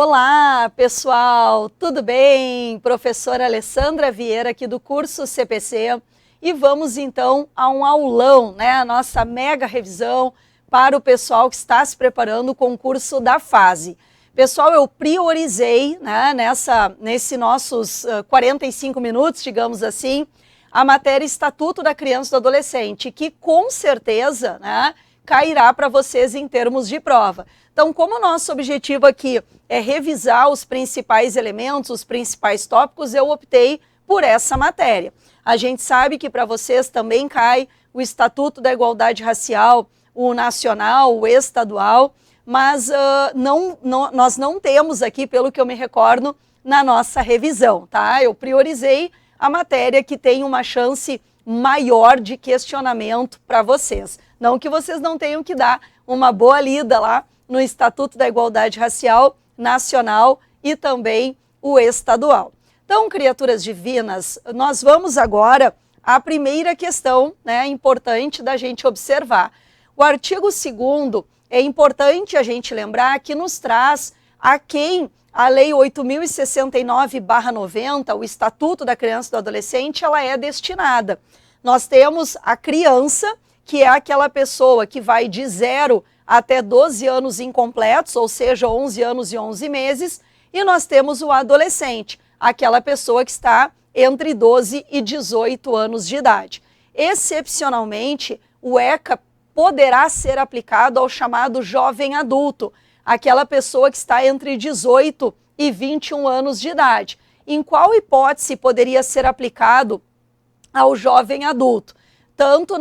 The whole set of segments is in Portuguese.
Olá, pessoal, tudo bem? Professora Alessandra Vieira aqui do curso CPC e vamos então a um aulão, né? A nossa mega revisão para o pessoal que está se preparando o concurso da fase. Pessoal, eu priorizei, né, nesses nossos 45 minutos, digamos assim, a matéria Estatuto da Criança e do Adolescente, que com certeza, né, cairá para vocês em termos de prova. Então, como o nosso objetivo aqui é revisar os principais elementos, os principais tópicos, eu optei por essa matéria. A gente sabe que para vocês também cai o Estatuto da Igualdade Racial, o nacional, o estadual, mas nós não temos aqui, pelo que eu me recordo, na nossa revisão, tá? Eu priorizei a matéria que tem uma chance maior de questionamento para vocês. Não que vocês não tenham que dar uma boa lida lá no Estatuto da Igualdade Racial, nacional e também o estadual. Então, criaturas divinas, nós vamos agora à primeira questão, né, importante da gente observar. O artigo 2º é importante a gente lembrar que nos traz a quem a Lei 8.069/90, o Estatuto da Criança e do Adolescente, ela é destinada. Nós temos a criança, que é aquela pessoa que vai de 0 até 12 anos incompletos, ou seja, 11 anos e 11 meses, e nós temos o adolescente, aquela pessoa que está entre 12 e 18 anos de idade. Excepcionalmente, o ECA poderá ser aplicado ao chamado jovem adulto, aquela pessoa que está entre 18 e 21 anos de idade. Em qual hipótese poderia ser aplicado ao jovem adulto? Tanto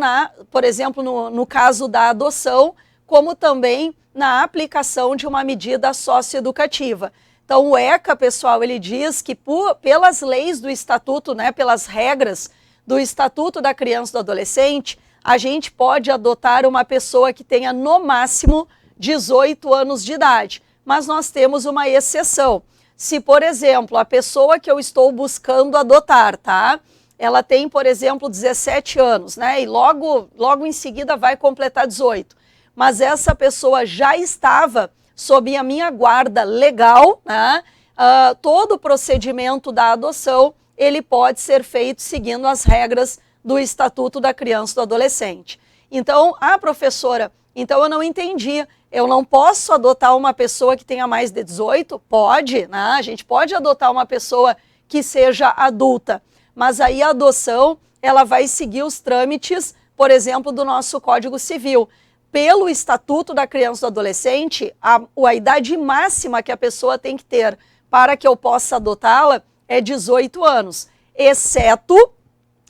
por exemplo, no caso da adoção, como também na aplicação de uma medida socioeducativa. Então, o ECA, pessoal, ele diz que pelas leis do Estatuto, né, pelas regras do Estatuto da Criança e do Adolescente, a gente pode adotar uma pessoa que tenha no máximo 18 anos de idade. Mas nós temos uma exceção. Se, por exemplo, a pessoa que eu estou buscando adotar, tá? Ela tem, por exemplo, 17 anos, né? E logo em seguida vai completar 18. Mas essa pessoa já estava sob a minha guarda legal, né? Todo o procedimento da adoção, ele pode ser feito seguindo as regras do Estatuto da Criança e do Adolescente. Então, professora, então eu não entendi, eu não posso adotar uma pessoa que tenha mais de 18? Pode, né? A gente pode adotar uma pessoa que seja adulta, mas aí a adoção, ela vai seguir os trâmites, por exemplo, do nosso Código Civil. Pelo Estatuto da Criança e do Adolescente, a idade máxima que a pessoa tem que ter para que eu possa adotá-la é 18 anos, exceto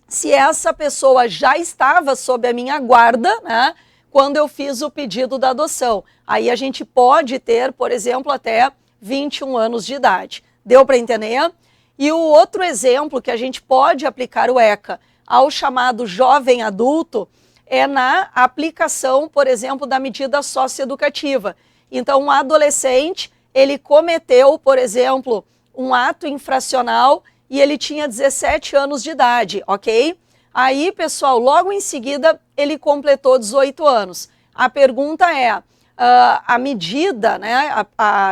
se essa pessoa já estava sob a minha guarda, né, quando eu fiz o pedido da adoção. Aí a gente pode ter, por exemplo, até 21 anos de idade. Deu para entender? E o outro exemplo que a gente pode aplicar o ECA ao chamado jovem adulto é na aplicação, por exemplo, da medida socioeducativa. Então, um adolescente, ele cometeu, por exemplo, um ato infracional e ele tinha 17 anos de idade, ok? Aí, pessoal, logo em seguida, ele completou 18 anos. A pergunta é, a medida, né,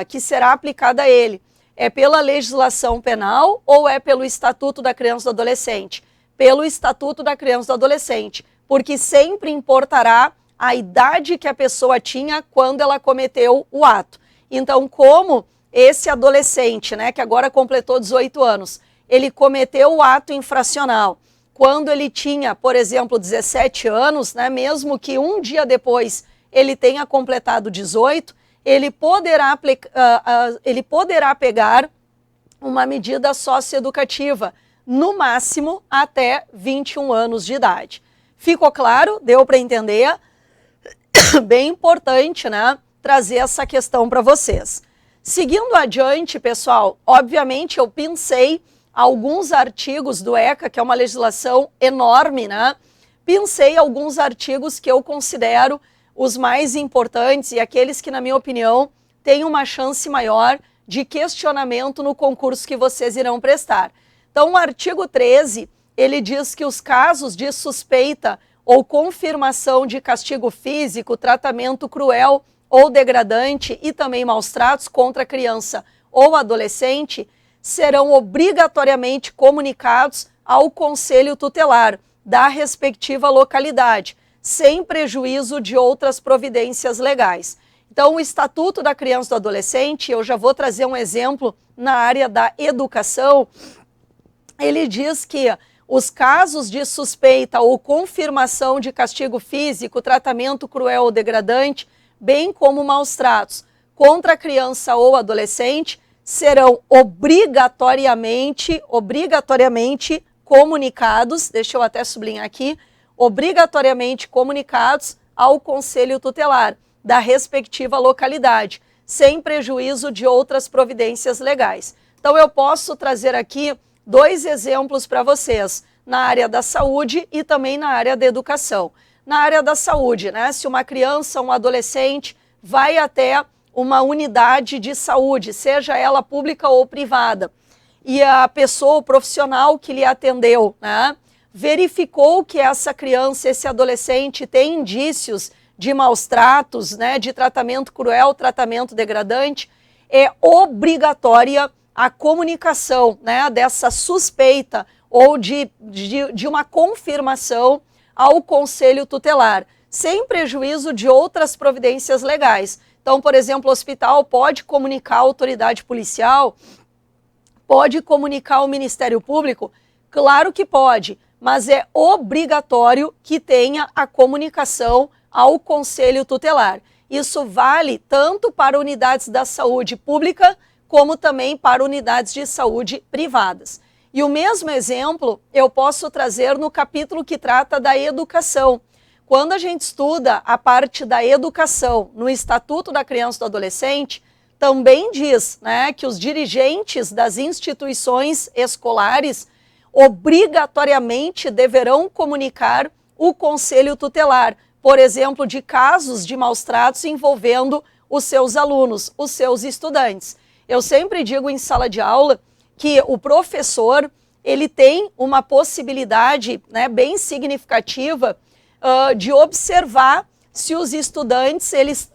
que será aplicada a ele é pela legislação penal ou é pelo Estatuto da Criança e do Adolescente? Pelo Estatuto da Criança e do Adolescente, porque sempre importará a idade que a pessoa tinha quando ela cometeu o ato. Então, como esse adolescente, né, que agora completou 18 anos, ele cometeu o ato infracional quando ele tinha, por exemplo, 17 anos, né, mesmo que um dia depois ele tenha completado 18, ele poderá pegar uma medida socioeducativa, no máximo até 21 anos de idade. Ficou claro? Deu para entender? Bem importante, né, trazer essa questão para vocês. Seguindo adiante, pessoal, obviamente eu pensei alguns artigos do ECA, que é uma legislação enorme, né? Pensei alguns artigos que eu considero os mais importantes e aqueles que, na minha opinião, têm uma chance maior de questionamento no concurso que vocês irão prestar. Então, o artigo 13, ele diz que os casos de suspeita ou confirmação de castigo físico, tratamento cruel ou degradante e também maus tratos contra criança ou adolescente serão obrigatoriamente comunicados ao Conselho Tutelar da respectiva localidade, sem prejuízo de outras providências legais. Então, o Estatuto da Criança e do Adolescente, eu já vou trazer um exemplo na área da educação, ele diz que os casos de suspeita ou confirmação de castigo físico, tratamento cruel ou degradante, bem como maus tratos contra a criança ou adolescente, serão obrigatoriamente comunicados, deixa eu até sublinhar aqui, obrigatoriamente comunicados ao Conselho Tutelar da respectiva localidade, sem prejuízo de outras providências legais. Então eu posso trazer aqui 2 exemplos para vocês, na área da saúde e também na área da educação. Na área da saúde, né, se uma criança, um adolescente vai até uma unidade de saúde, seja ela pública ou privada, e a pessoa, o profissional que lhe atendeu, né, verificou que essa criança, esse adolescente tem indícios de maus tratos, né, de tratamento cruel, tratamento degradante, é obrigatória a comunicação, né, dessa suspeita ou de uma confirmação ao Conselho Tutelar, sem prejuízo de outras providências legais. Então, por exemplo, o hospital pode comunicar a autoridade policial, pode comunicar ao Ministério Público? Claro que pode, mas é obrigatório que tenha a comunicação ao Conselho Tutelar. Isso vale tanto para unidades da saúde pública, como também para unidades de saúde privadas. E o mesmo exemplo eu posso trazer no capítulo que trata da educação. Quando a gente estuda a parte da educação no Estatuto da Criança e do Adolescente, também diz, né, que os dirigentes das instituições escolares obrigatoriamente deverão comunicar o Conselho Tutelar, por exemplo, de casos de maus tratos envolvendo os seus alunos, os seus estudantes. Eu sempre digo em sala de aula que o professor, ele tem uma possibilidade, né, bem significativa de observar se os estudantes, eles,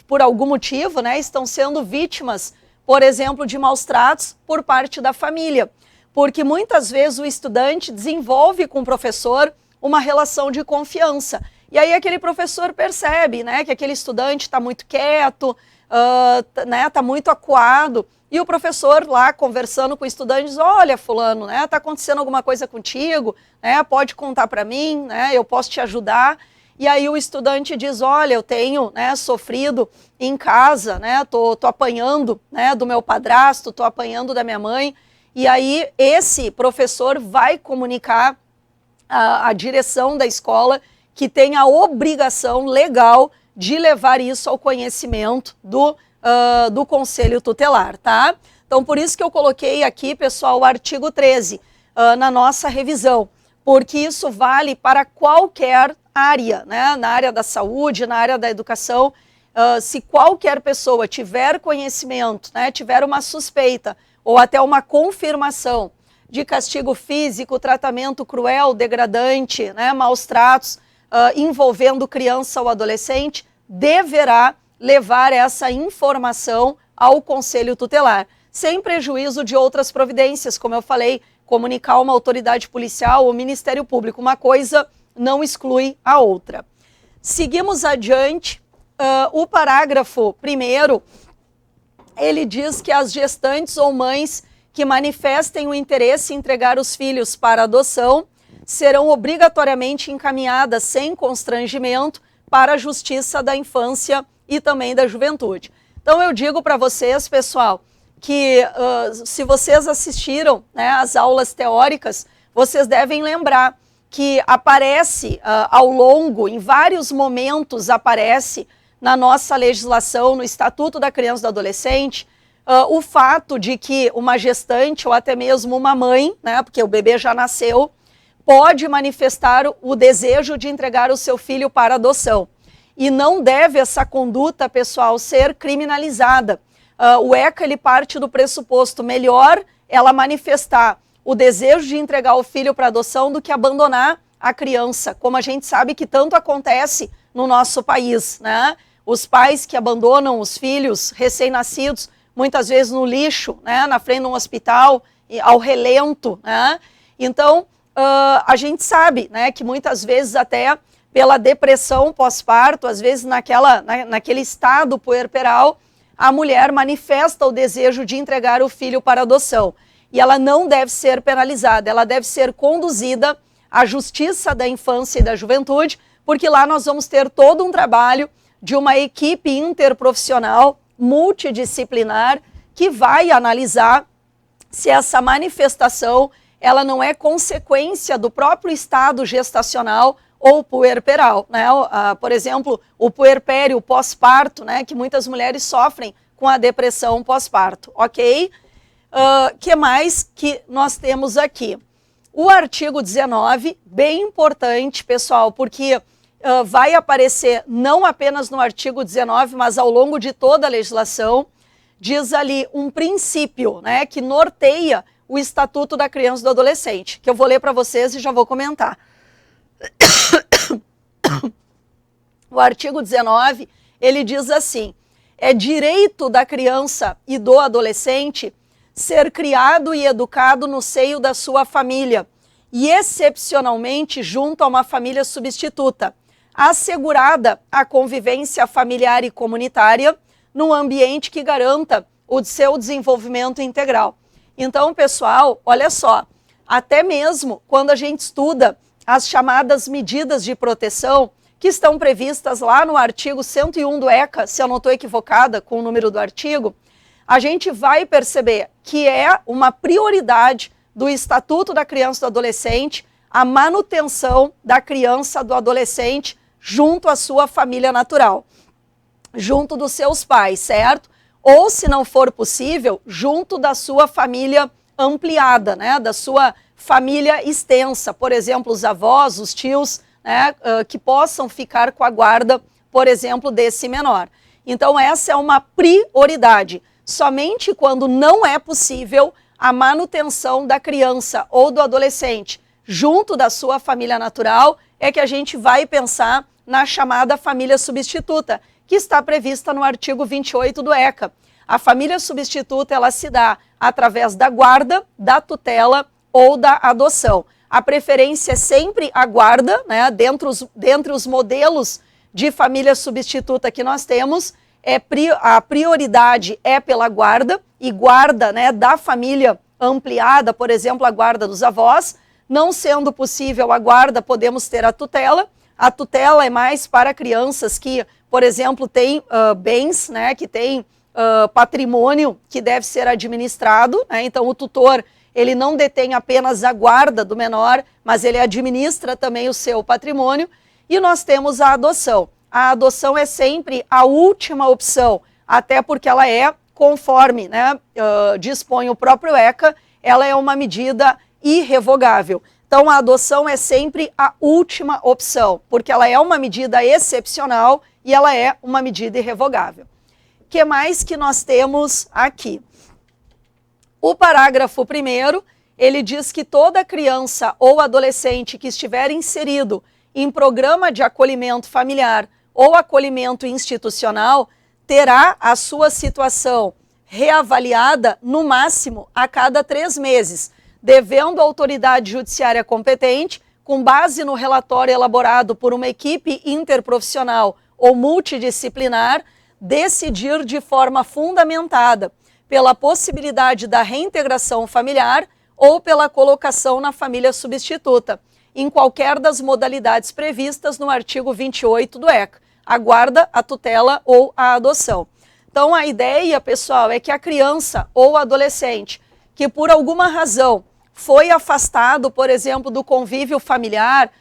por algum motivo, né, estão sendo vítimas, por exemplo, de maus tratos por parte da família. Porque muitas vezes o estudante desenvolve com o professor uma relação de confiança. E aí aquele professor percebe, né, que aquele estudante está muito quieto, né, tá muito acuado, e o professor lá conversando com o estudante diz: olha, fulano, né, tá acontecendo alguma coisa contigo, né, pode contar para mim, né, eu posso te ajudar. E aí o estudante diz: olha, eu tenho, né, sofrido em casa, né, tô apanhando, né, do meu padrasto, tô apanhando da minha mãe. E aí esse professor vai comunicar à direção da escola, que tem a obrigação legal de levar isso ao conhecimento do Conselho Tutelar, tá? Então, por isso que eu coloquei aqui, pessoal, o artigo 13 na nossa revisão, porque isso vale para qualquer área, né? Na área da saúde, na área da educação, se qualquer pessoa tiver conhecimento, né, tiver uma suspeita ou até uma confirmação de castigo físico, tratamento cruel, degradante, né, maus tratos, envolvendo criança ou adolescente, deverá levar essa informação ao Conselho Tutelar, sem prejuízo de outras providências, como eu falei, comunicar uma autoridade policial ou Ministério Público. Uma coisa não exclui a outra. Seguimos adiante, o parágrafo 1º, ele diz que as gestantes ou mães que manifestem o interesse em entregar os filhos para adoção serão obrigatoriamente encaminhadas sem constrangimento para a Justiça da Infância e também da Juventude. Então eu digo para vocês, pessoal, que se vocês assistiram, né, às aulas teóricas, vocês devem lembrar que aparece ao longo, em vários momentos aparece na nossa legislação, no Estatuto da Criança e do Adolescente, o fato de que uma gestante ou até mesmo uma mãe, né, porque o bebê já nasceu, pode manifestar o desejo de entregar o seu filho para adoção. E não deve essa conduta, pessoal, ser criminalizada. O ECA, ele parte do pressuposto: melhor ela manifestar o desejo de entregar o filho para adoção do que abandonar a criança, como a gente sabe que tanto acontece no nosso país, né? Os pais que abandonam os filhos recém-nascidos muitas vezes no lixo, né, na frente de um hospital, ao relento, né? Então, a gente sabe, né, que muitas vezes até pela depressão pós-parto, às vezes naquele estado puerperal, a mulher manifesta o desejo de entregar o filho para adoção. E ela não deve ser penalizada, ela deve ser conduzida à Justiça da Infância e da Juventude, porque lá nós vamos ter todo um trabalho de uma equipe interprofissional, multidisciplinar, que vai analisar se essa manifestação ela não é consequência do próprio estado gestacional ou puerperal, né? Por exemplo, o puerpério pós-parto, né, que muitas mulheres sofrem com a depressão pós-parto, ok? Que mais que nós temos aqui? O artigo 19, bem importante, pessoal, porque vai aparecer não apenas no artigo 19, mas ao longo de toda a legislação, diz ali um princípio, né, que norteia o Estatuto da Criança e do Adolescente, que eu vou ler para vocês e já vou comentar. O artigo 19, ele diz assim: é direito da criança e do adolescente ser criado e educado no seio da sua família e, excepcionalmente, junto a uma família substituta, assegurada a convivência familiar e comunitária num ambiente que garanta o seu desenvolvimento integral. Então, pessoal, olha só, até mesmo quando a gente estuda as chamadas medidas de proteção, que estão previstas lá no artigo 101 do ECA, se eu não estou equivocada com o número do artigo, a gente vai perceber que é uma prioridade do Estatuto da Criança e do Adolescente a manutenção da criança, do adolescente, junto à sua família natural, junto dos seus pais, certo? Ou, se não for possível, junto da sua família ampliada, né? Da sua família extensa, por exemplo, os avós, os tios, né? Que possam ficar com a guarda, por exemplo, desse menor. Então, essa é uma prioridade. Somente quando não é possível a manutenção da criança ou do adolescente junto da sua família natural, é que a gente vai pensar na chamada família substituta, que está prevista no artigo 28 do ECA. A família substituta, ela se dá através da guarda, da tutela ou da adoção. A preferência é sempre a guarda, né? Dentre os modelos de família substituta que nós temos, a prioridade é pela guarda, e guarda, né, da família ampliada, por exemplo, a guarda dos avós. Não sendo possível a guarda, podemos ter a tutela. A tutela é mais para crianças que, por exemplo, têm bens, né, que têm patrimônio que deve ser administrado, né? Então o tutor, ele não detém apenas a guarda do menor, mas ele administra também o seu patrimônio. E nós temos a adoção. A adoção é sempre a última opção, até porque ela é, conforme, né, dispõe o próprio ECA, ela é uma medida irrevogável. Então a adoção é sempre a última opção, porque ela é uma medida excepcional e ela é uma medida irrevogável. O que mais que nós temos aqui? O parágrafo 1º, ele diz que toda criança ou adolescente que estiver inserido em programa de acolhimento familiar ou acolhimento institucional terá a sua situação reavaliada no máximo a cada 3 meses, devendo a autoridade judiciária competente, com base no relatório elaborado por uma equipe interprofissional ou multidisciplinar, decidir de forma fundamentada pela possibilidade da reintegração familiar ou pela colocação na família substituta, em qualquer das modalidades previstas no artigo 28 do ECA, a guarda, a tutela ou a adoção. Então a ideia, pessoal, é que a criança ou adolescente que por alguma razão foi afastado, por exemplo, do convívio familiar,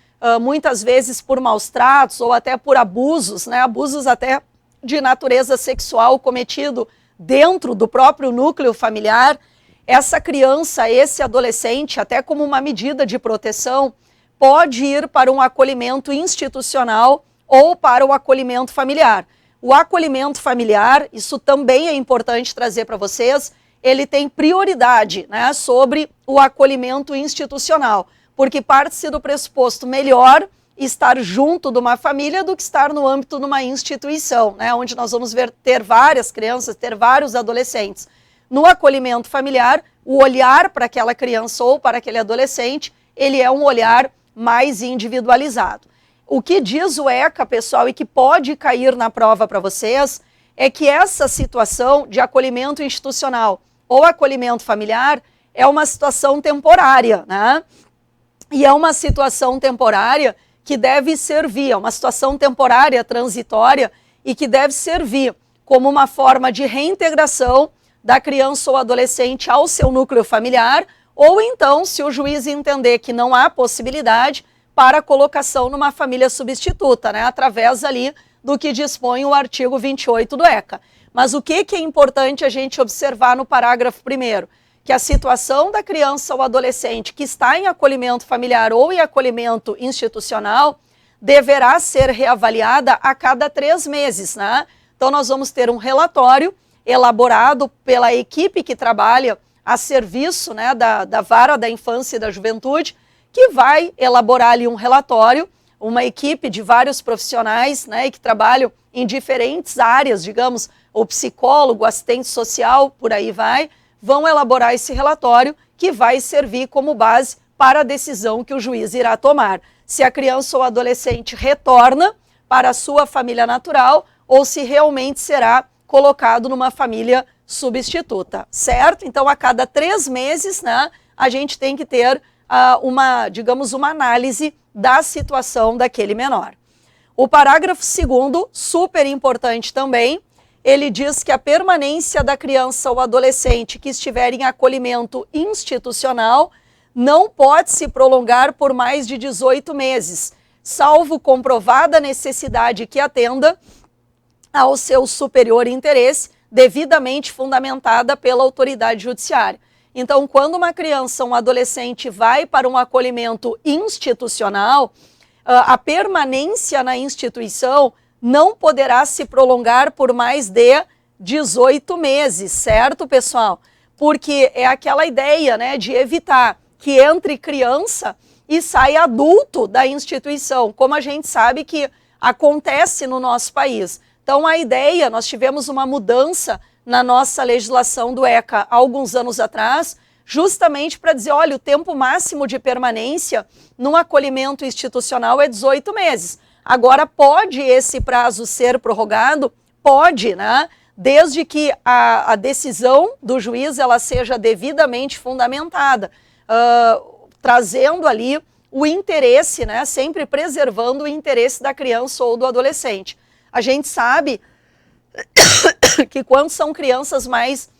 muitas vezes por maus tratos ou até por abusos, né, abusos até de natureza sexual cometido dentro do próprio núcleo familiar, essa criança, esse adolescente, até como uma medida de proteção, pode ir para um acolhimento institucional ou para o acolhimento familiar. O acolhimento familiar, isso também é importante trazer para vocês, ele tem prioridade, né, sobre o acolhimento institucional, porque parte-se do pressuposto melhor estar junto de uma família do que estar no âmbito de uma instituição, né, onde nós vamos ter várias crianças, ter vários adolescentes. No acolhimento familiar, o olhar para aquela criança ou para aquele adolescente, ele é um olhar mais individualizado. O que diz o ECA, pessoal, e que pode cair na prova para vocês, é que essa situação de acolhimento institucional ou acolhimento familiar é uma situação temporária, né? E é uma situação temporária que deve servir, é uma situação temporária, transitória, e que deve servir como uma forma de reintegração da criança ou adolescente ao seu núcleo familiar, ou então, se o juiz entender que não há possibilidade, para colocação numa família substituta, né, através ali do que dispõe o artigo 28 do ECA. Mas o que é importante a gente observar no parágrafo 1º? Que a situação da criança ou adolescente que está em acolhimento familiar ou em acolhimento institucional deverá ser reavaliada a cada 3 meses, né? Então nós vamos ter um relatório elaborado pela equipe que trabalha a serviço, né, da Vara da Infância e da Juventude, que vai elaborar ali um relatório, uma equipe de vários profissionais, né, que trabalham em diferentes áreas, digamos, o psicólogo, assistente social, por aí vai, vão elaborar esse relatório que vai servir como base para a decisão que o juiz irá tomar. Se a criança ou adolescente retorna para a sua família natural ou se realmente será colocado numa família substituta, certo? Então, a cada 3 meses, né, a gente tem que ter digamos, uma análise da situação daquele menor. O parágrafo 2º, super importante também, ele diz que a permanência da criança ou adolescente que estiver em acolhimento institucional não pode se prolongar por mais de 18 meses, salvo comprovada necessidade que atenda ao seu superior interesse, devidamente fundamentada pela autoridade judiciária. Então, quando uma criança ou um adolescente vai para um acolhimento institucional, a permanência na instituição não poderá se prolongar por mais de 18 meses, certo, pessoal? Porque é aquela ideia, né, de evitar que entre criança e saia adulto da instituição, como a gente sabe que acontece no nosso país. Então, a ideia, nós tivemos uma mudança na nossa legislação do ECA há alguns anos atrás, justamente para dizer, olha, o tempo máximo de permanência num acolhimento institucional é 18 meses. Agora, pode esse prazo ser prorrogado? Pode, né? Desde que a decisão do juiz ela seja devidamente fundamentada, trazendo ali o interesse, né? Sempre preservando o interesse da criança ou do adolescente. A gente sabe que quando são crianças mais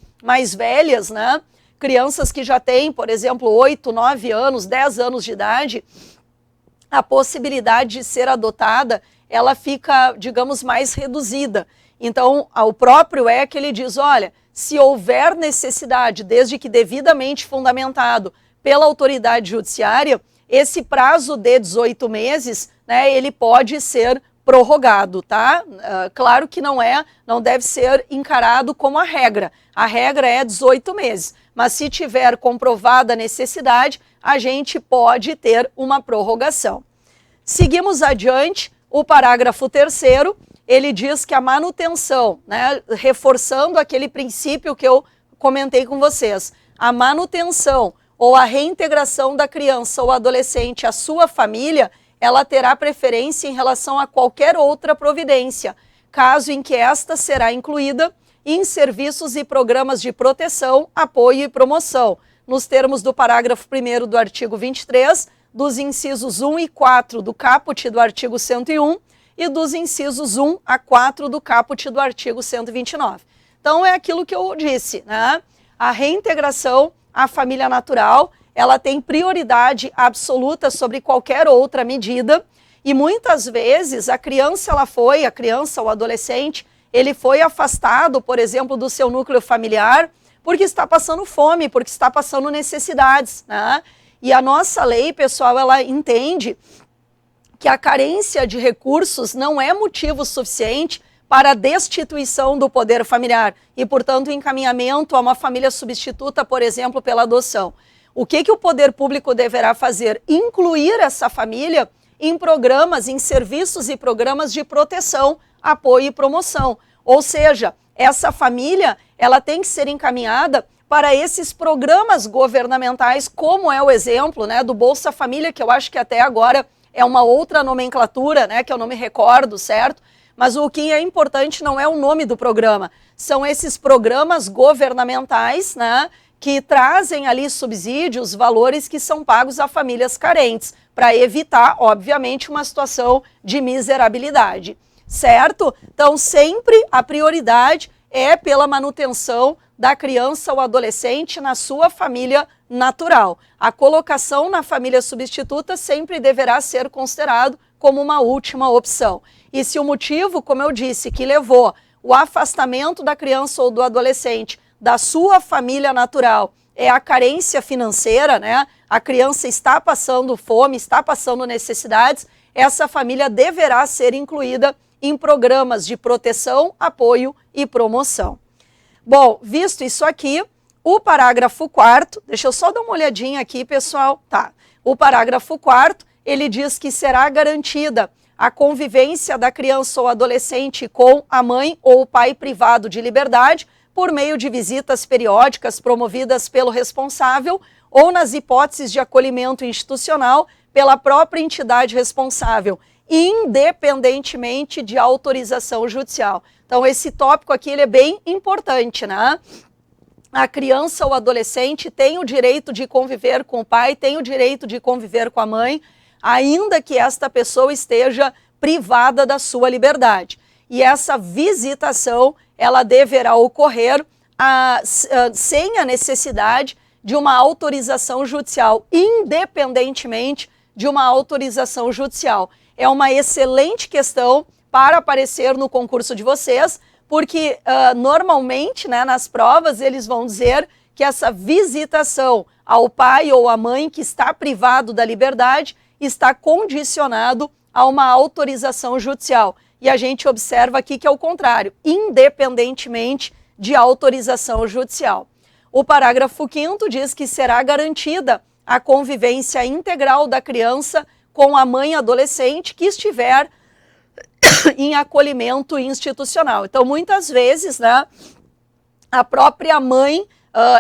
velhas, né? Crianças que já têm, por exemplo, 8, 9 anos, 10 anos de idade, a possibilidade de ser adotada, ela fica, digamos, mais reduzida. Então, o próprio ECA, ele diz, olha, se houver necessidade, desde que devidamente fundamentado pela autoridade judiciária, esse prazo de 18 meses, né, ele pode ser prorrogado, tá? Claro que não deve ser encarado como a regra. A regra é 18 meses, mas se tiver comprovada a necessidade, a gente pode ter uma prorrogação. Seguimos adiante, o parágrafo 3º, ele diz que a manutenção, né, reforçando aquele princípio que eu comentei com vocês, a manutenção ou a reintegração da criança ou adolescente à sua família, ela terá preferência em relação a qualquer outra providência, caso em que esta será incluída em serviços e programas de proteção, apoio e promoção, nos termos do parágrafo 1º do artigo 23, dos incisos 1 e 4 do caput do artigo 101 e dos incisos 1 a 4 do caput do artigo 129. Então, é aquilo que eu disse, né? A reintegração à família natural, ela tem prioridade absoluta sobre qualquer outra medida e muitas vezes a criança ou adolescente, ele foi afastado, por exemplo, do seu núcleo familiar porque está passando fome, porque está passando necessidades, né? E a nossa lei, pessoal, ela entende que a carência de recursos não é motivo suficiente para a destituição do poder familiar e, portanto, o encaminhamento a uma família substituta, por exemplo, pela adoção. O que o poder público deverá fazer? Incluir essa família em programas, em serviços e programas de proteção, apoio e promoção. Ou seja, essa família, ela tem que ser encaminhada para esses programas governamentais, como é o exemplo, né, do Bolsa Família, que eu acho que até agora é uma outra nomenclatura, né, que eu não me recordo, certo? Mas o que é importante não é o nome do programa, são esses programas governamentais, né, que trazem ali subsídios, valores que são pagos a famílias carentes, para evitar, obviamente, uma situação de miserabilidade, certo? Então, sempre a prioridade é pela manutenção da criança ou adolescente na sua família natural. A colocação na família substituta sempre deverá ser considerado como uma última opção. E se o motivo, como eu disse, que levou o afastamento da criança ou do adolescente da sua família natural é a carência financeira, né? A criança está passando fome, está passando necessidades, essa família deverá ser incluída em programas de proteção, apoio e promoção. Bom, visto isso aqui, o parágrafo 4º, deixa eu só dar uma olhadinha aqui, pessoal, tá? O parágrafo 4º, ele diz que será garantida a convivência da criança ou adolescente com a mãe ou o pai privado de liberdade por meio de visitas periódicas promovidas pelo responsável ou nas hipóteses de acolhimento institucional pela própria entidade responsável, independentemente de autorização judicial. Então, esse tópico aqui ele é bem importante, né? A criança ou adolescente tem o direito de conviver com o pai, tem o direito de conviver com a mãe, ainda que esta pessoa esteja privada da sua liberdade. E essa visitação, ela deverá ocorrer sem a necessidade de uma autorização judicial, independentemente de uma autorização judicial. É uma excelente questão para aparecer no concurso de vocês, porque normalmente, né, nas provas eles vão dizer que essa visitação ao pai ou à mãe que está privado da liberdade está condicionado a uma autorização judicial. E a gente observa aqui que é o contrário, independentemente de autorização judicial. O parágrafo 5º diz que será garantida a convivência integral da criança com a mãe adolescente que estiver em acolhimento institucional. Então, muitas vezes, né, a própria mãe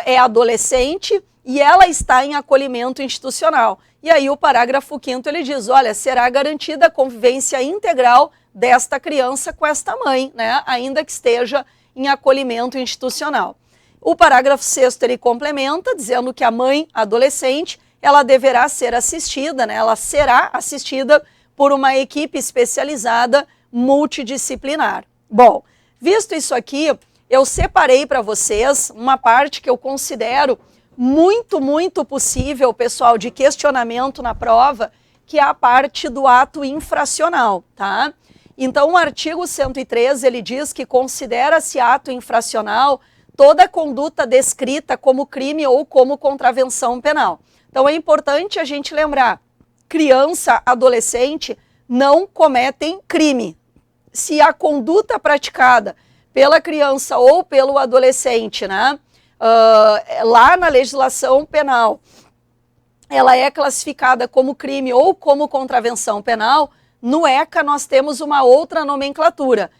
é adolescente e ela está em acolhimento institucional. E aí o parágrafo 5º ele diz, olha, será garantida a convivência integral desta criança com esta mãe, né, ainda que esteja em acolhimento institucional. O parágrafo 6º ele complementa, dizendo que a mãe adolescente, ela deverá ser assistida, né, ela será assistida por uma equipe especializada multidisciplinar. Bom, visto isso aqui, eu separei para vocês uma parte que eu considero muito possível, pessoal, de questionamento na prova, que é a parte do ato infracional, tá? Então, o artigo 103, ele diz que considera-se ato infracional toda conduta descrita como crime ou como contravenção penal. Então, é importante a gente lembrar, criança, adolescente não cometem crime. Se a conduta praticada pela criança ou pelo adolescente, né, lá na legislação penal, ela é classificada como crime ou como contravenção penal, no ECA nós temos uma outra nomenclatura.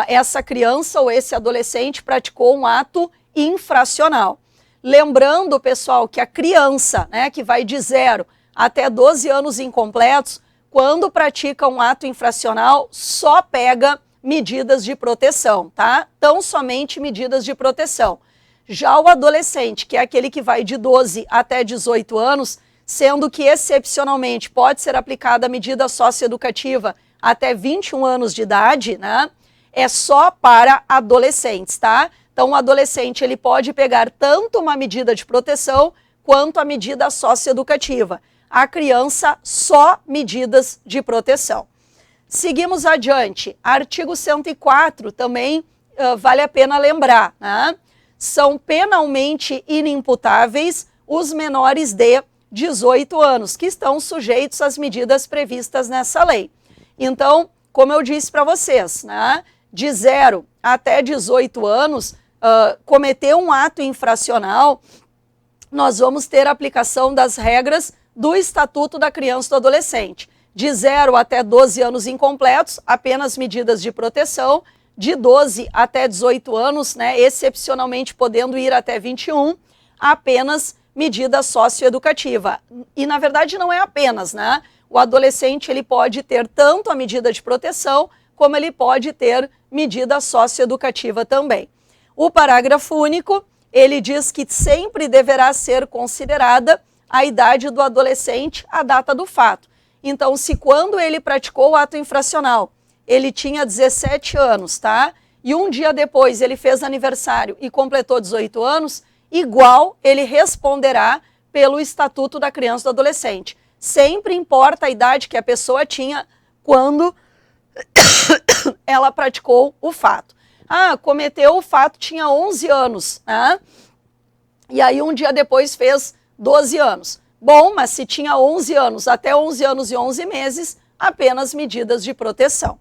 Essa criança ou esse adolescente praticou um ato infracional. Lembrando, pessoal, que a criança, né, que vai de 0 até 12 anos incompletos, quando pratica um ato infracional, só pega medidas de proteção, tá? Tão somente medidas de proteção. Já o adolescente, que é aquele que vai de 12 até 18 anos, sendo que excepcionalmente pode ser aplicada a medida socioeducativa até 21 anos de idade, né? É só para adolescentes, tá? Então o adolescente ele pode pegar tanto uma medida de proteção quanto a medida socioeducativa. A criança, só medidas de proteção. Seguimos adiante. Artigo 104 também vale a pena lembrar, né? São penalmente inimputáveis os menores de 18 anos, que estão sujeitos às medidas previstas nessa lei. Então, como eu disse para vocês, né, de 0 até 18 anos, cometer um ato infracional, nós vamos ter a aplicação das regras do Estatuto da Criança e do Adolescente. De 0 até 12 anos incompletos, apenas medidas de proteção. De 12 até 18 anos, né, excepcionalmente podendo ir até 21, apenas medida socioeducativa. E na verdade não é apenas, né? O adolescente ele pode ter tanto a medida de proteção, como ele pode ter medida socioeducativa também. O parágrafo único, ele diz que sempre deverá ser considerada a idade do adolescente, a data do fato. Então, se quando ele praticou o ato infracional, ele tinha 17 anos, tá? E um dia depois ele fez aniversário e completou 18 anos, igual ele responderá pelo Estatuto da Criança e do Adolescente. Sempre importa a idade que a pessoa tinha quando ela praticou o fato. Ah, cometeu o fato, tinha 11 anos, né? E aí um dia depois fez 12 anos. Bom, mas se tinha 11 anos, até 11 anos e 11 meses, apenas medidas de proteção.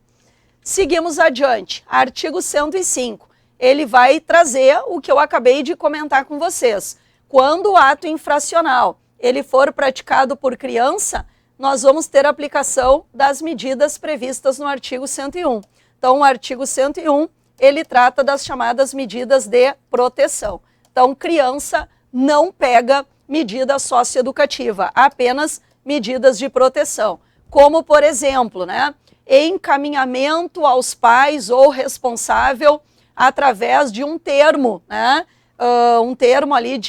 Seguimos adiante. Artigo 105. Ele vai trazer o que eu acabei de comentar com vocês. Quando o ato infracional ele for praticado por criança, nós vamos ter aplicação das medidas previstas no artigo 101. Então, o artigo 101, ele trata das chamadas medidas de proteção. Então, criança não pega medida socioeducativa, apenas medidas de proteção. Como, por exemplo, né, encaminhamento aos pais ou responsável através de um termo, né, um termo ali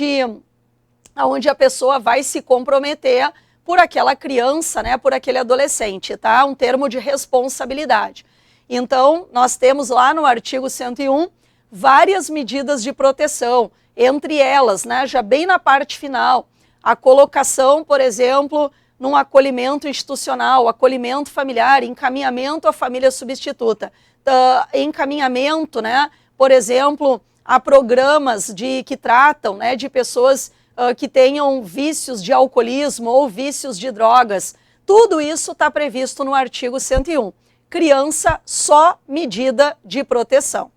onde a pessoa vai se comprometer por aquela criança, né, por aquele adolescente, tá? Um termo de responsabilidade. Então, nós temos lá no artigo 101 várias medidas de proteção, entre elas, né, já bem na parte final, a colocação, por exemplo, num acolhimento institucional, acolhimento familiar, encaminhamento à família substituta, encaminhamento, né, por exemplo, a programas que tratam, né, de pessoas que tenham vícios de alcoolismo ou vícios de drogas. Tudo isso está previsto no artigo 101. Criança, só medida de proteção.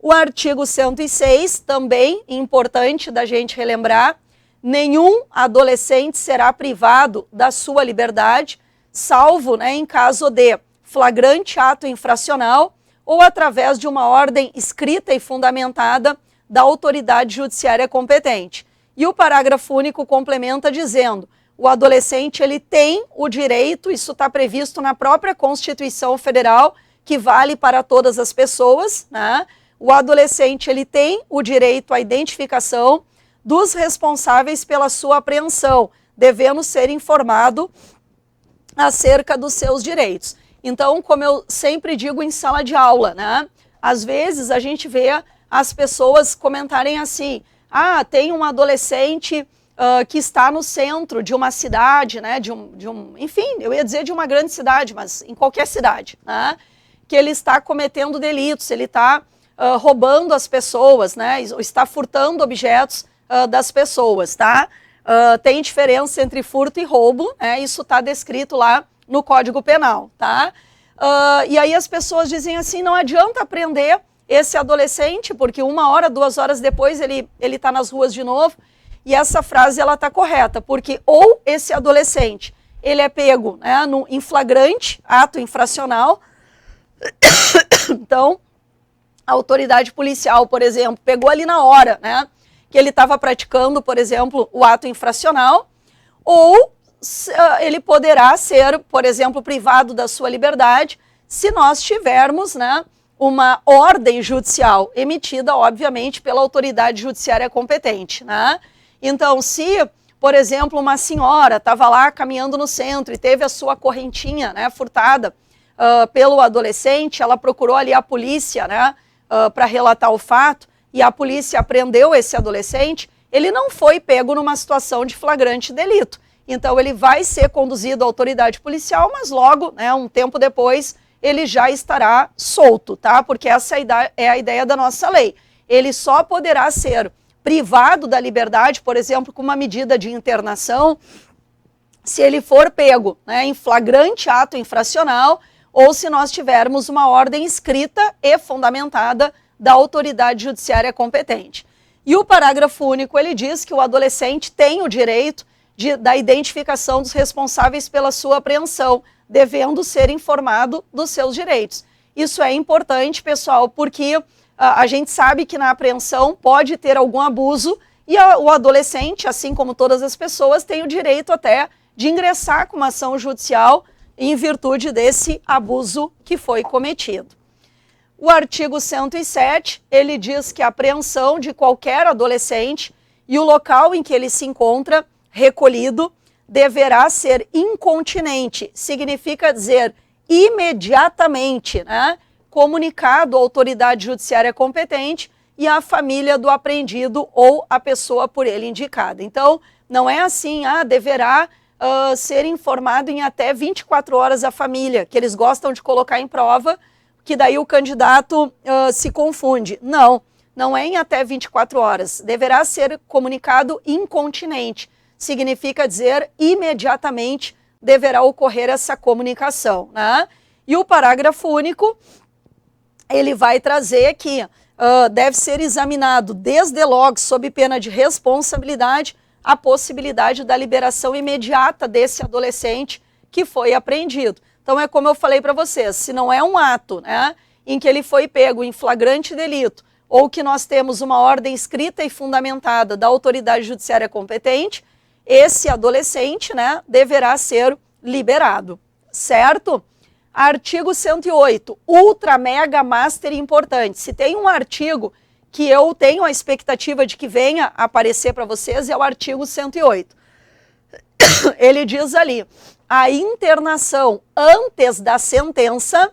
O artigo 106, também importante da gente relembrar, nenhum adolescente será privado da sua liberdade, salvo, né, em caso de flagrante ato infracional ou através de uma ordem escrita e fundamentada da autoridade judiciária competente. E o parágrafo único complementa dizendo: o adolescente ele tem o direito, isso está previsto na própria Constituição Federal, que vale para todas as pessoas, né? O adolescente ele tem o direito à identificação dos responsáveis pela sua apreensão, devendo ser informado acerca dos seus direitos. Então, como eu sempre digo em sala de aula, né? Às vezes a gente vê as pessoas comentarem assim: ah, tem um adolescente que está no centro de uma cidade, né? Enfim, eu ia dizer de uma grande cidade, mas em qualquer cidade, né? Que ele está cometendo delitos, ele está roubando as pessoas, né? Está furtando objetos das pessoas, tá? Tem diferença entre furto e roubo, né? Isso está descrito lá no Código Penal, tá? E aí as pessoas dizem assim: não adianta prender esse adolescente, porque 1 hora, 2 horas depois ele está nas ruas de novo. E essa frase ela está correta, porque ou esse adolescente ele é pego, né, em flagrante ato infracional, então a autoridade policial, por exemplo, pegou ali na hora, né, que ele estava praticando, por exemplo, o ato infracional, ou ele poderá ser, por exemplo, privado da sua liberdade se nós tivermos, né, uma ordem judicial emitida, obviamente, pela autoridade judiciária competente, né? Então, se, por exemplo, uma senhora estava lá caminhando no centro e teve a sua correntinha, né, furtada pelo adolescente, ela procurou ali a polícia, né, para relatar o fato, e a polícia prendeu esse adolescente, ele não foi pego numa situação de flagrante delito. Então, ele vai ser conduzido à autoridade policial, mas logo, né, um tempo depois, ele já estará solto, tá? Porque essa é a ideia da nossa lei. Ele só poderá ser privado da liberdade, por exemplo, com uma medida de internação, se ele for pego, né, em flagrante ato infracional, ou se nós tivermos uma ordem escrita e fundamentada da autoridade judiciária competente. E o parágrafo único, ele diz que o adolescente tem o direito da identificação dos responsáveis pela sua apreensão, devendo ser informado dos seus direitos. Isso é importante, pessoal, porque a gente sabe que na apreensão pode ter algum abuso e o adolescente, assim como todas as pessoas, tem o direito até de ingressar com uma ação judicial em virtude desse abuso que foi cometido. O artigo 107, ele diz que a apreensão de qualquer adolescente e o local em que ele se encontra recolhido deverá ser incontinenti, significa dizer imediatamente, né, comunicado à autoridade judiciária competente e à família do apreendido ou a pessoa por ele indicada. Então, não é assim, deverá ser informado em até 24 horas a família, que eles gostam de colocar em prova, que daí o candidato se confunde. Não, não é em até 24 horas. Deverá ser comunicado incontinenti. Significa dizer imediatamente deverá ocorrer essa comunicação, né? E o parágrafo único, ele vai trazer que deve ser examinado desde logo, sob pena de responsabilidade, a possibilidade da liberação imediata desse adolescente que foi apreendido. Então é como eu falei para vocês, se não é um ato, né, em que ele foi pego em flagrante delito, ou que nós temos uma ordem escrita e fundamentada da autoridade judiciária competente, esse adolescente, né, deverá ser liberado, certo? Artigo 108, ultra, mega, master importante. Se tem um artigo que eu tenho a expectativa de que venha aparecer para vocês, é o artigo 108. Ele diz ali, a internação antes da sentença,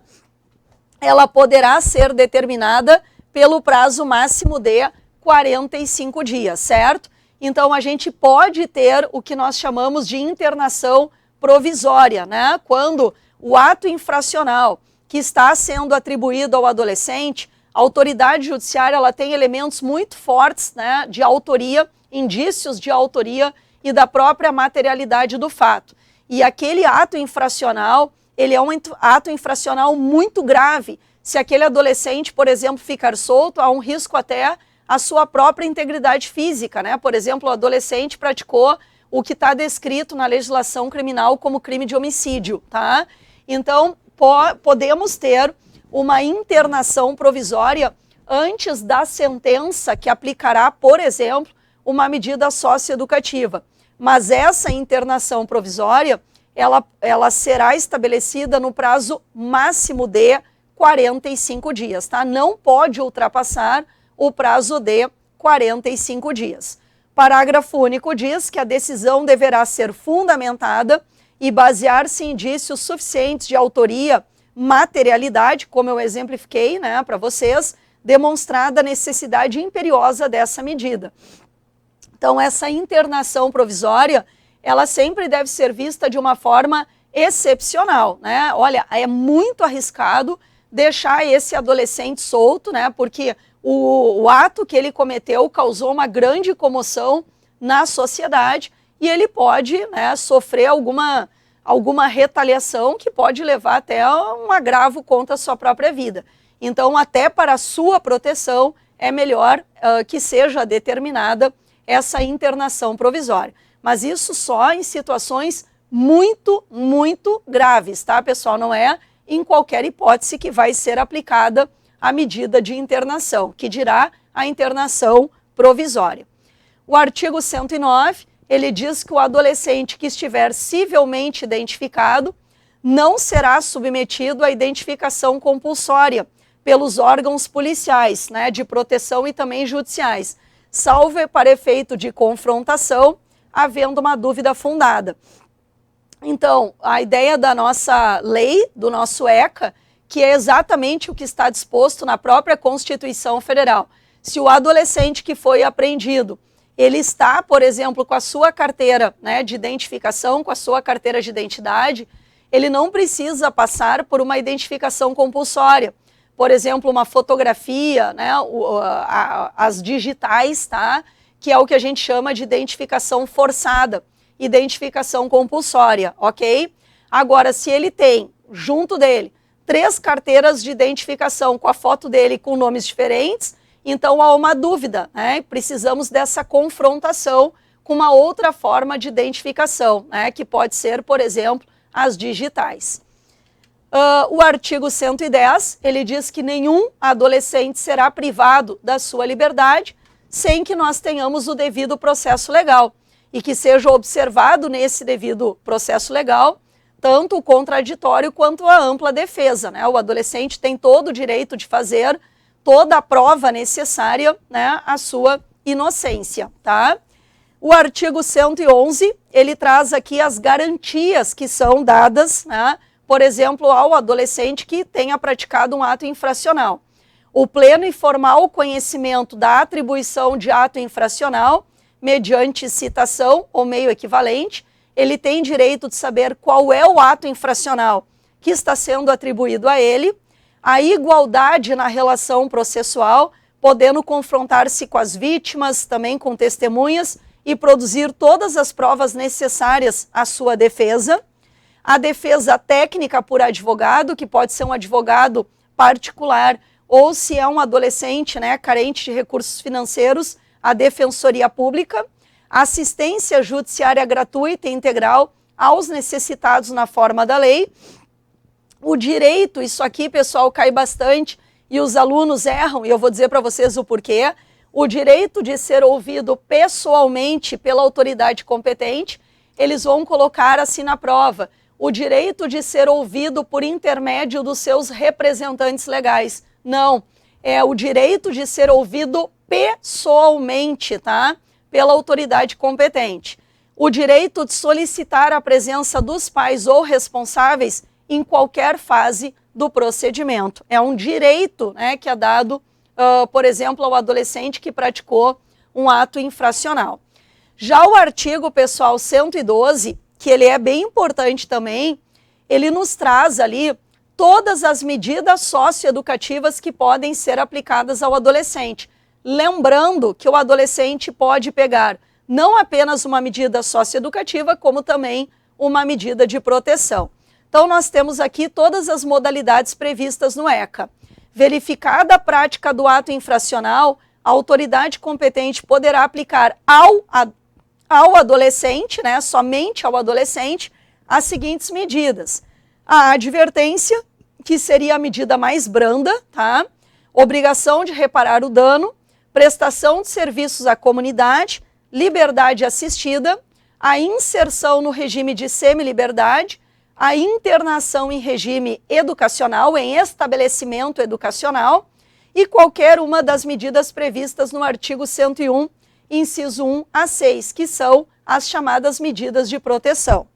ela poderá ser determinada pelo prazo máximo de 45 dias, certo? Então, a gente pode ter o que nós chamamos de internação provisória, né? Quando o ato infracional que está sendo atribuído ao adolescente, a autoridade judiciária ela tem elementos muito fortes, né, de autoria, indícios de autoria e da própria materialidade do fato. E aquele ato infracional, ele é um ato infracional muito grave. Se aquele adolescente, por exemplo, ficar solto, há um risco até à sua própria integridade física, né? Por exemplo, o adolescente praticou o que está descrito na legislação criminal como crime de homicídio, tá? Então, podemos ter uma internação provisória antes da sentença que aplicará, por exemplo, uma medida socioeducativa. Mas essa internação provisória, ela será estabelecida no prazo máximo de 45 dias, tá? Não pode ultrapassar o prazo de 45 dias. Parágrafo único diz que a decisão deverá ser fundamentada e basear-se em indícios suficientes de autoria, materialidade, como eu exemplifiquei, né, para vocês, demonstrada a necessidade imperiosa dessa medida. Então, essa internação provisória, ela sempre deve ser vista de uma forma excepcional, né? Olha, é muito arriscado deixar esse adolescente solto, né, porque o ato que ele cometeu causou uma grande comoção na sociedade e ele pode, né, sofrer alguma retaliação que pode levar até a um agravo contra a sua própria vida. Então, até para a sua proteção, é melhor que seja determinada essa internação provisória. Mas isso só em situações muito, muito graves, tá, pessoal? Não é em qualquer hipótese que vai ser aplicada a medida de internação, que dirá a internação provisória. O artigo 109, ele diz que o adolescente que estiver civilmente identificado não será submetido à identificação compulsória pelos órgãos policiais, né, de proteção e também judiciais, salvo para efeito de confrontação, havendo uma dúvida fundada. Então, a ideia da nossa lei, do nosso ECA, que é exatamente o que está disposto na própria Constituição Federal. Se o adolescente que foi apreendido, ele está, por exemplo, com a sua carteira, né, de identificação, com a sua carteira de identidade, ele não precisa passar por uma identificação compulsória. Por exemplo, uma fotografia, né, as digitais, tá, que é o que a gente chama de identificação forçada, identificação compulsória, ok? Agora, se ele tem, junto dele, 3 carteiras de identificação com a foto dele com nomes diferentes, então há uma dúvida, né? Precisamos dessa confrontação com uma outra forma de identificação, né, que pode ser, por exemplo, as digitais. O artigo 110, ele diz que nenhum adolescente será privado da sua liberdade sem que nós tenhamos o devido processo legal e que seja observado nesse devido processo legal tanto o contraditório quanto a ampla defesa, né? O adolescente tem todo o direito de fazer toda a prova necessária, né, à sua inocência, tá? O artigo 111, ele traz aqui as garantias que são dadas, né, por exemplo, ao adolescente que tenha praticado um ato infracional. O pleno e formal conhecimento da atribuição de ato infracional, mediante citação ou meio equivalente, ele tem direito de saber qual é o ato infracional que está sendo atribuído a ele, a igualdade na relação processual, podendo confrontar-se com as vítimas, também com testemunhas, e produzir todas as provas necessárias à sua defesa, a defesa técnica por advogado, que pode ser um advogado particular, ou se é um adolescente, né, carente de recursos financeiros, a defensoria pública, assistência judiciária gratuita e integral aos necessitados na forma da lei, o direito, isso aqui, pessoal, cai bastante e os alunos erram, e eu vou dizer para vocês o porquê, o direito de ser ouvido pessoalmente pela autoridade competente, eles vão colocar assim na prova, o direito de ser ouvido por intermédio dos seus representantes legais. Não, é o direito de ser ouvido pessoalmente, tá? Pela autoridade competente. O direito de solicitar a presença dos pais ou responsáveis em qualquer fase do procedimento. É um direito, né, que é dado, por exemplo, ao adolescente que praticou um ato infracional. Já o artigo, pessoal, 112, que ele é bem importante também, ele nos traz ali todas as medidas socioeducativas que podem ser aplicadas ao adolescente. Lembrando que o adolescente pode pegar não apenas uma medida socioeducativa, como também uma medida de proteção. Então, nós temos aqui todas as modalidades previstas no ECA. Verificada a prática do ato infracional, a autoridade competente poderá aplicar ao adolescente, né, somente ao adolescente, as seguintes medidas. A advertência, que seria a medida mais branda, tá? Obrigação de reparar o dano, prestação de serviços à comunidade, liberdade assistida, a inserção no regime de semi-liberdade, a internação em regime educacional, em estabelecimento educacional, e qualquer uma das medidas previstas no artigo 101, inciso 1 a 6, que são as chamadas medidas de proteção.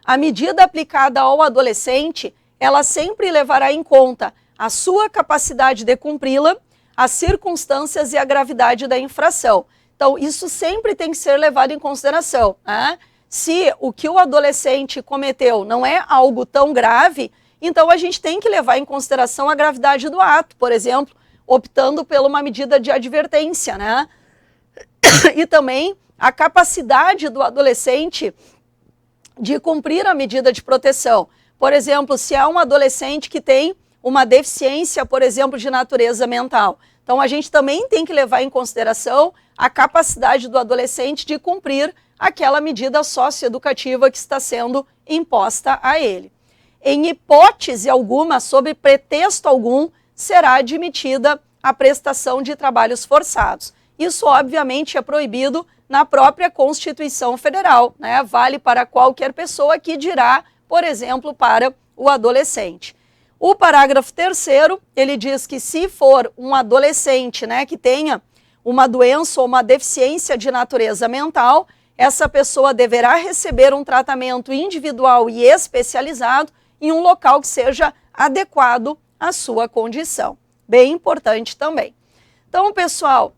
A medida aplicada ao adolescente, ela sempre levará em conta a sua capacidade de cumpri-la, as circunstâncias e a gravidade da infração. Então, isso sempre tem que ser levado em consideração, né? Se o que o adolescente cometeu não é algo tão grave, então a gente tem que levar em consideração a gravidade do ato, por exemplo, optando por uma medida de advertência, né? E também a capacidade do adolescente de cumprir a medida de proteção. Por exemplo, se é um adolescente que tem uma deficiência, por exemplo, de natureza mental. Então, a gente também tem que levar em consideração a capacidade do adolescente de cumprir aquela medida socioeducativa que está sendo imposta a ele. Em hipótese alguma, sob pretexto algum, será admitida a prestação de trabalhos forçados. Isso, obviamente, é proibido na própria Constituição Federal, né? Vale para qualquer pessoa, que dirá, por exemplo, para o adolescente. O parágrafo 3º, ele diz que se for um adolescente, né, que tenha uma doença ou uma deficiência de natureza mental, essa pessoa deverá receber um tratamento individual e especializado em um local que seja adequado à sua condição. Bem importante também. Então, pessoal,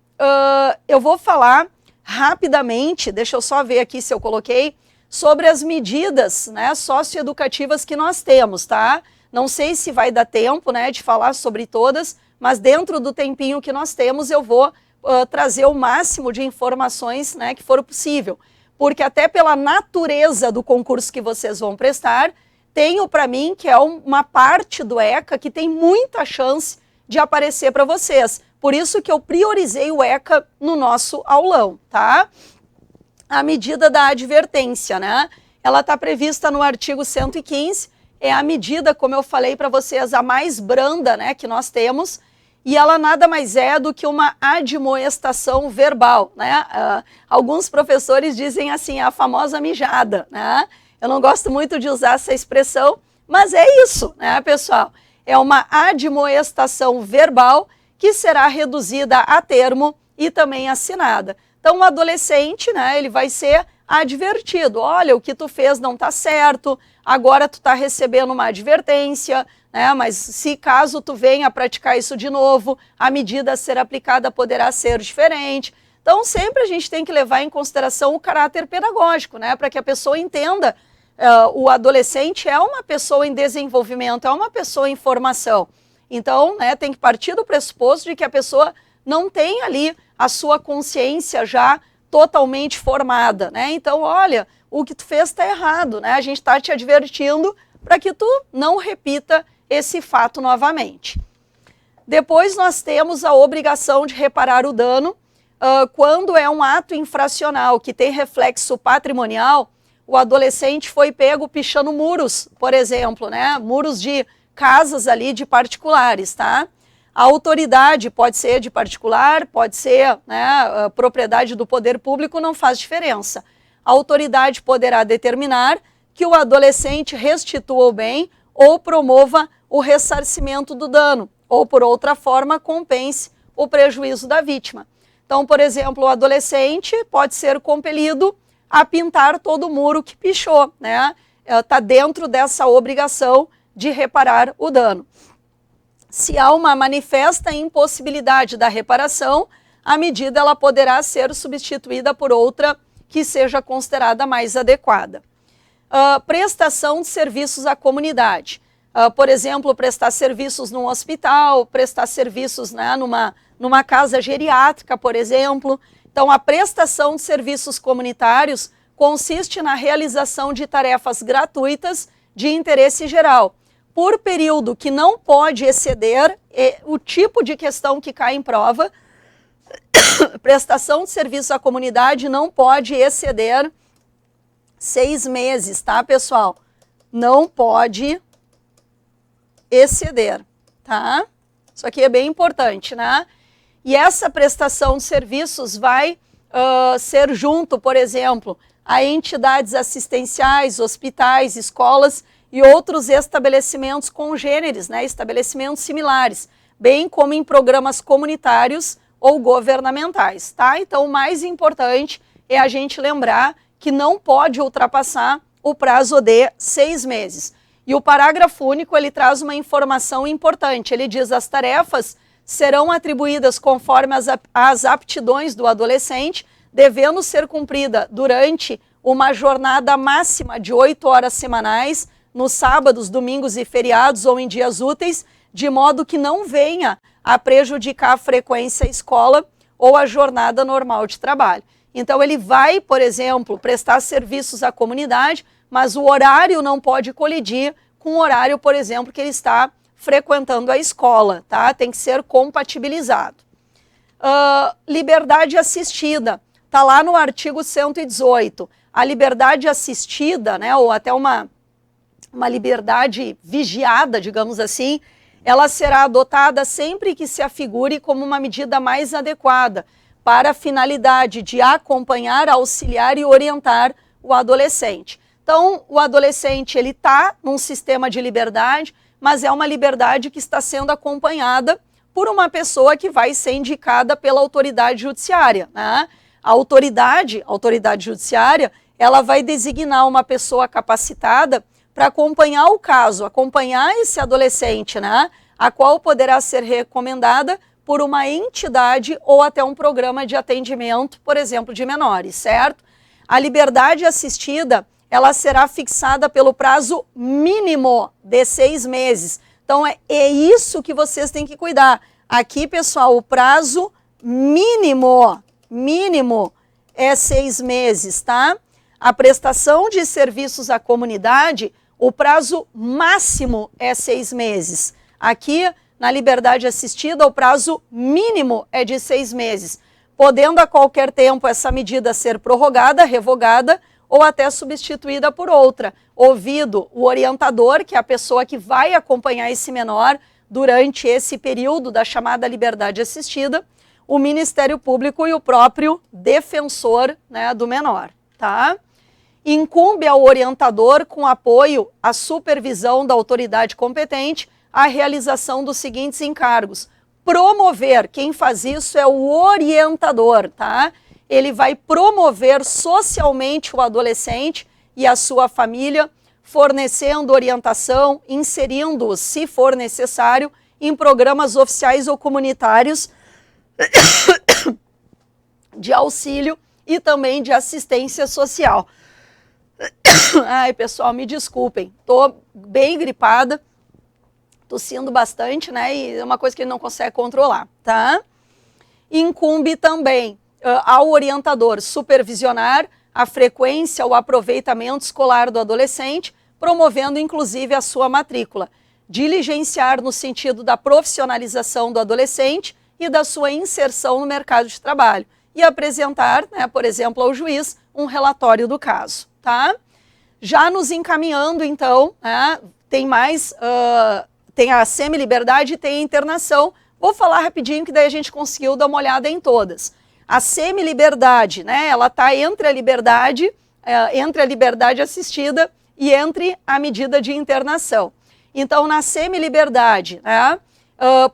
eu vou falar rapidamente, deixa eu só ver aqui se eu coloquei, sobre as medidas, né, socioeducativas que nós temos, tá? Não sei se vai dar tempo, né, de falar sobre todas, mas dentro do tempinho que nós temos eu vou trazer o máximo de informações, né, que for possível. Porque até pela natureza do concurso que vocês vão prestar, tenho para mim que é uma parte do ECA que tem muita chance de aparecer para vocês. Por isso que eu priorizei o ECA no nosso aulão, tá? a medida da advertência, né? Ela está prevista no artigo 115, é a medida, como eu falei para vocês, a mais branda, né, que nós temos, e ela nada mais é do que uma admoestação verbal, né? Alguns professores dizem assim, a famosa mijada, né? Eu não gosto muito de usar essa expressão, mas é isso, né, pessoal? É uma admoestação verbal que será reduzida a termo e também assinada. Então, o adolescente, né, ele vai ser advertido. Olha, o que tu fez não está certo, agora tu está recebendo uma advertência, né, mas se caso tu venha a praticar isso de novo, a medida a ser aplicada poderá ser diferente. Então, sempre a gente tem que levar em consideração o caráter pedagógico, né, para que a pessoa entenda. O adolescente é uma pessoa em desenvolvimento, é uma pessoa em formação. Então, né, tem que partir do pressuposto de que a pessoa não tem ali a sua consciência já totalmente formada, né? Então, olha, o que tu fez está errado, né? A gente está te advertindo para que tu não repita esse fato novamente. Depois nós temos a obrigação de reparar o dano quando é um ato infracional que tem reflexo patrimonial. O adolescente foi pego pichando muros, por exemplo, né? Muros de casas ali de particulares, tá? A autoridade pode ser de particular, pode ser, né, propriedade do poder público, não faz diferença. A autoridade poderá determinar que o adolescente restitua o bem ou promova o ressarcimento do dano, ou por outra forma compense o prejuízo da vítima. Então, por exemplo, o adolescente pode ser compelido a pintar todo o muro que pichou, né? Está dentro dessa obrigação de reparar o dano. Se há uma manifesta impossibilidade da reparação, a medida ela poderá ser substituída por outra que seja considerada mais adequada. Prestação de serviços à comunidade. Por exemplo, prestar serviços num hospital, prestar serviços, né, numa casa geriátrica, por exemplo. Então, a prestação de serviços comunitários consiste na realização de tarefas gratuitas de interesse geral, por período que não pode exceder o tipo de questão que cai em prova. Prestação de serviço à comunidade não pode exceder 6 meses, tá, pessoal? Não pode exceder, tá? Isso aqui é bem importante, né? E essa prestação de serviços vai ser junto, por exemplo, a entidades assistenciais, hospitais, escolas e outros estabelecimentos congêneres, né, estabelecimentos similares, bem como em programas comunitários ou governamentais, tá? Então, o mais importante é a gente lembrar que não pode ultrapassar o prazo de 6 meses. E o parágrafo único, ele traz uma informação importante, ele diz: as tarefas serão atribuídas conforme as aptidões do adolescente, devendo ser cumprida durante uma jornada máxima de 8 horas semanais, nos sábados, domingos e feriados ou em dias úteis, de modo que não venha a prejudicar a frequência à escola ou a jornada normal de trabalho. Então, ele vai, por exemplo, prestar serviços à comunidade, mas o horário não pode colidir com o horário, por exemplo, que ele está frequentando a escola, tá? Tem que ser compatibilizado. Liberdade assistida, está lá no artigo 118. A liberdade assistida, né, ou até uma liberdade vigiada, digamos assim, ela será adotada sempre que se afigure como uma medida mais adequada para a finalidade de acompanhar, auxiliar e orientar o adolescente. Então, o adolescente, ele está num sistema de liberdade, mas é uma liberdade que está sendo acompanhada por uma pessoa que vai ser indicada pela autoridade judiciária, né? A autoridade judiciária, ela vai designar uma pessoa capacitada para acompanhar o caso, acompanhar esse adolescente, né? A qual poderá ser recomendada por uma entidade ou até um programa de atendimento, por exemplo, de menores, certo? A liberdade assistida, ela será fixada pelo prazo mínimo de 6 meses. Então, é isso que vocês têm que cuidar. Aqui, pessoal, o prazo mínimo é 6 meses, tá? A prestação de serviços à comunidade, o prazo máximo é 6 meses. Aqui, na liberdade assistida, o prazo mínimo é de 6 meses. podendo a qualquer tempo essa medida ser prorrogada, revogada ou até substituída por outra, ouvido o orientador, que é a pessoa que vai acompanhar esse menor durante esse período da chamada liberdade assistida, o Ministério Público e o próprio defensor, né, do menor, tá? Incumbe ao orientador, com apoio à supervisão da autoridade competente, a realização dos seguintes encargos: promover, quem faz isso é o orientador, tá? Ele vai promover socialmente o adolescente e a sua família, fornecendo orientação, inserindo-os, se for necessário, em programas oficiais ou comunitários de auxílio e também de assistência social. Ai, pessoal, me desculpem, tô bem gripada, tossindo bastante, né, e é uma coisa que ele não consegue controlar, tá? Incumbe também ao orientador supervisionar a frequência, o aproveitamento escolar do adolescente, promovendo inclusive a sua matrícula, diligenciar no sentido da profissionalização do adolescente e da sua inserção no mercado de trabalho, e apresentar, né, por exemplo, ao juiz um relatório do caso, tá? Já nos encaminhando, então, né, tem mais, tem a semi-liberdade e tem a internação. Vou falar rapidinho que daí a gente conseguiu dar uma olhada em todas. A semi-liberdade, né, ela está entre a liberdade assistida e entre a medida de internação. Então, na semi-liberdade, né,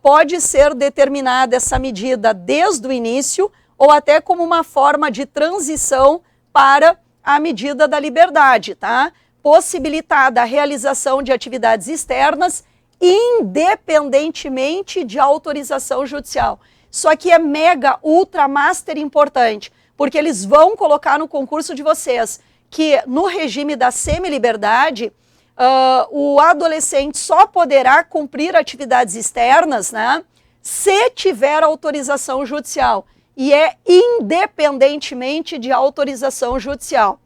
pode ser determinada essa medida desde o início ou até como uma forma de transição para a medida da liberdade, tá? Possibilitada a realização de atividades externas independentemente de autorização judicial. Isso aqui é mega, ultra, master importante, porque eles vão colocar no concurso de vocês que no regime da semi-liberdade, o adolescente só poderá cumprir atividades externas, né, se tiver autorização judicial, e é independentemente de autorização judicial.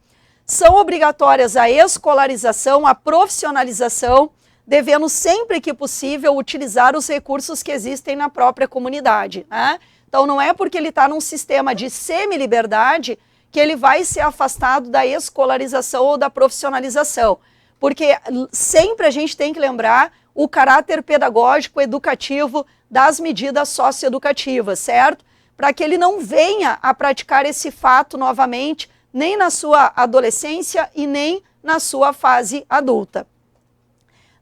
São obrigatórias a escolarização, a profissionalização, devendo sempre que possível utilizar os recursos que existem na própria comunidade, né? Então não é porque ele está num sistema de semi-liberdade que ele vai ser afastado da escolarização ou da profissionalização, porque sempre a gente tem que lembrar o caráter pedagógico, educativo das medidas socioeducativas, certo? Para que ele não venha a praticar esse fato novamente, nem na sua adolescência e nem na sua fase adulta.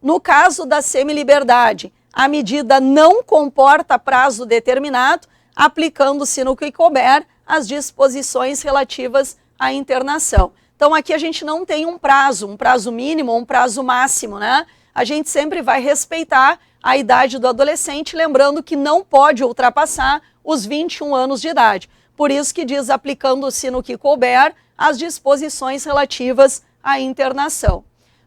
No caso da semi-liberdade, a medida não comporta prazo determinado, aplicando-se no que couber as disposições relativas à internação. Então aqui a gente não tem um prazo mínimo ou um prazo máximo, né? A gente sempre vai respeitar a idade do adolescente, lembrando que não pode ultrapassar os 21 anos de idade. Por isso que diz, aplicando-se no que couber as disposições relativas à internação.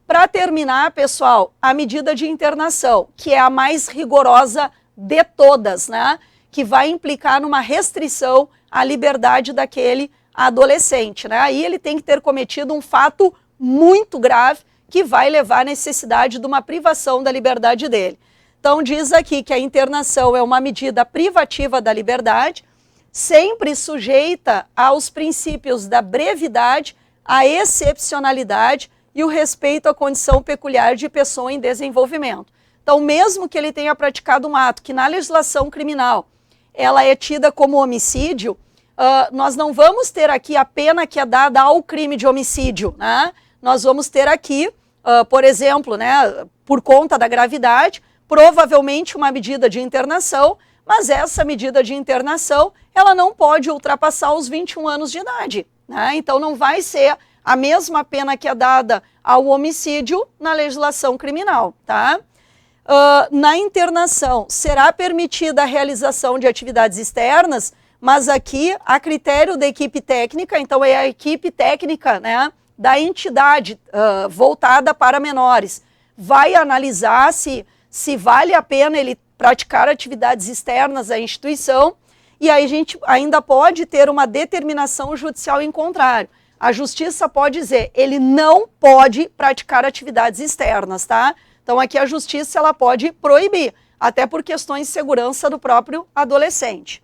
Para terminar, pessoal, a medida de internação, que é a mais rigorosa de todas, né? Que vai implicar numa restrição à liberdade daquele adolescente, né? Aí ele tem que ter cometido um fato muito grave que vai levar à necessidade de uma privação da liberdade dele. Então diz aqui que a internação é uma medida privativa da liberdade, sempre sujeita aos princípios da brevidade, à excepcionalidade e o respeito à condição peculiar de pessoa em desenvolvimento. Então, mesmo que ele tenha praticado um ato que na legislação criminal ela é tida como homicídio, nós não vamos ter aqui a pena que é dada ao crime de homicídio, né? Nós vamos ter aqui, por exemplo, né, por conta da gravidade, provavelmente uma medida de internação, mas essa medida de internação ela não pode ultrapassar os 21 anos de idade, né? Então não vai ser a mesma pena que é dada ao homicídio na legislação criminal, tá? Na internação, será permitida a realização de atividades externas, mas aqui, a critério da equipe técnica, então é a equipe técnica, né, da entidade voltada para menores, vai analisar se vale a pena ele praticar atividades externas à instituição, e aí a gente ainda pode ter uma determinação judicial em contrário. A justiça pode dizer, ele não pode praticar atividades externas, tá? Então aqui a justiça ela pode proibir, até por questões de segurança do próprio adolescente.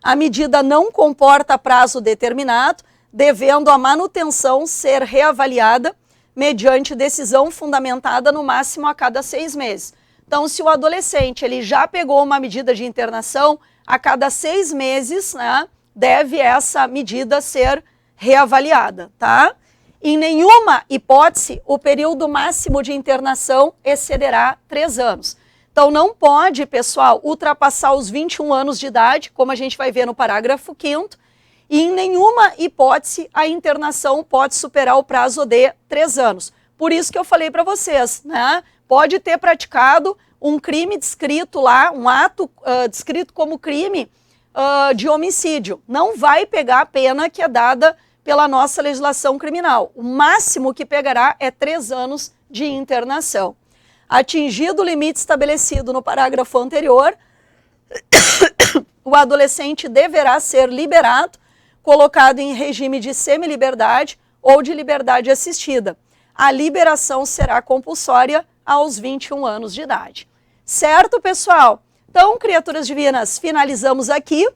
A medida não comporta prazo determinado, devendo a manutenção ser reavaliada mediante decisão fundamentada no máximo a cada 6 meses. Então, se o adolescente ele já pegou uma medida de internação, a cada 6 meses, né, deve essa medida ser reavaliada, tá? Em nenhuma hipótese, o período máximo de internação excederá 3 anos. Então, não pode, pessoal, ultrapassar os 21 anos de idade, como a gente vai ver no parágrafo 5º, e em nenhuma hipótese a internação pode superar o prazo de 3 anos. Por isso que eu falei para vocês, né? Pode ter praticado um crime descrito lá, um ato descrito como crime de homicídio. Não vai pegar a pena que é dada pela nossa legislação criminal. O máximo que pegará é 3 anos de internação. Atingido o limite estabelecido no parágrafo anterior, o adolescente deverá ser liberado, colocado em regime de semiliberdade ou de liberdade assistida. A liberação será compulsória aos 21 anos de idade. Certo, pessoal? Então, criaturas divinas, finalizamos aqui.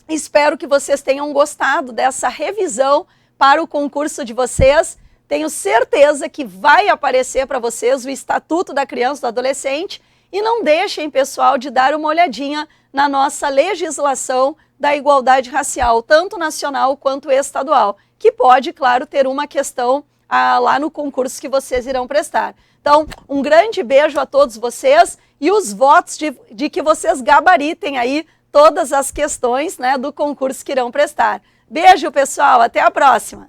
Espero que vocês tenham gostado dessa revisão para o concurso de vocês. Tenho certeza que vai aparecer para vocês o Estatuto da Criança e do Adolescente. E não deixem, pessoal, de dar uma olhadinha na nossa legislação da igualdade racial, tanto nacional quanto estadual, que pode, claro, ter uma questão lá no concurso que vocês irão prestar. Então, um grande beijo a todos vocês e os votos de que vocês gabaritem aí todas as questões, né, do concurso que irão prestar. Beijo, pessoal, até a próxima!